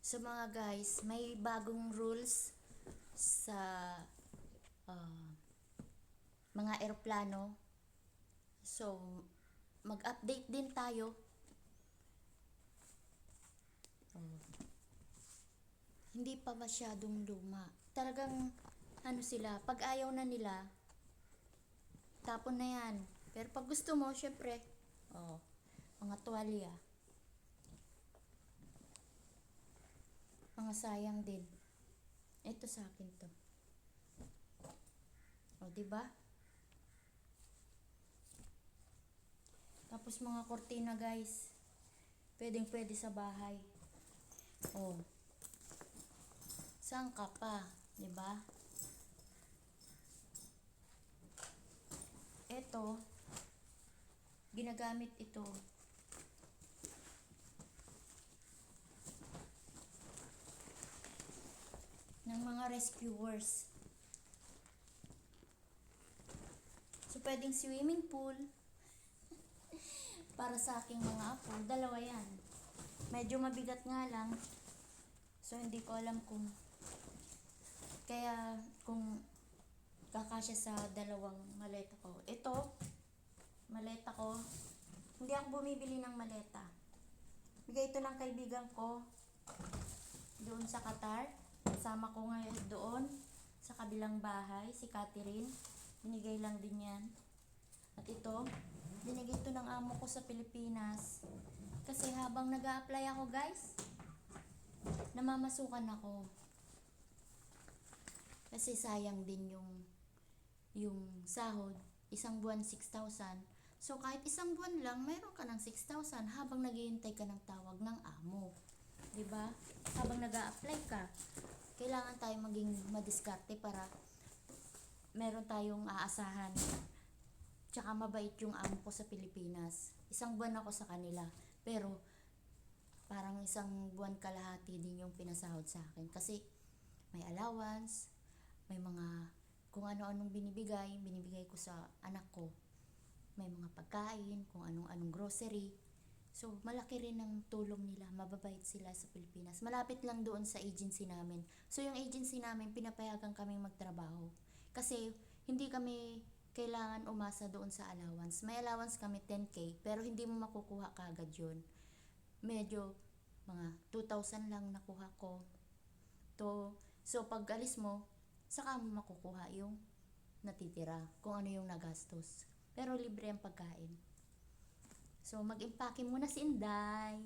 So mga guys, may bagong rules sa ah, mga eroplano. So mag-update din tayo. Oh, hindi pa masyadong luma. Talagang ano sila, pag ayaw na nila, tapon na yan. Pero pag gusto mo, syempre, oh, mga tuwalya, mga sayang din. Ito sa akin to. O, di ba? Tapos mga kortina, guys. Pwedeng pwede sa bahay. Oh, saan ka pa, di ba? Ito, ginagamit ito ng mga rescuers. So, pwedeng swimming pool. Para sa aking mga apo, dalawa yan. Medyo mabigat nga lang. So, hindi ko alam kung kakasya sa dalawang maleta ko. Ito, maleta ko. Hindi ako bumibili ng maleta. Bigay ito ng kaibigan ko doon sa Qatar. Kasama ko ngayon doon sa kabilang bahay, si Catherine. Binigay lang din yan. At ito, binigay ito ng amo ko sa Pilipinas. Kasi habang nag-a-apply ako, guys, namamasukan ako. Kasi sayang din yung sahod. Isang buwan 6,000. So kahit isang buwan lang, mayroon ka ng 6,000 habang naghihintay ka ng tawag ng amo. 'Di ba? Habang nag-a-apply ka, kailangan tayo maging madiskarte para meron tayong aasahan. Tsaka mabait yung amo ko sa Pilipinas. Isang buwan ako sa kanila. Pero parang isang buwan kalahati din yung pinasahod sa akin. Kasi may allowance, may mga kung ano-anong binibigay ko sa anak ko. May mga pagkain, kung anong-anong grocery. So, malaki rin ang tulong nila. Mababait sila sa Pilipinas. Malapit lang doon sa agency namin. So, yung agency namin, pinapayagan kaming magtrabaho. Kasi, hindi kami kailangan umasa doon sa allowance. May allowance kami 10K, pero hindi mo makukuha kagad yun. Medyo, mga 2,000 lang nakuha ko. So, pag alis mo, saka mo makukuha yung natitira, kung ano yung nagastos. Pero libre ang pagkain. So, mag-impake muna si Inday.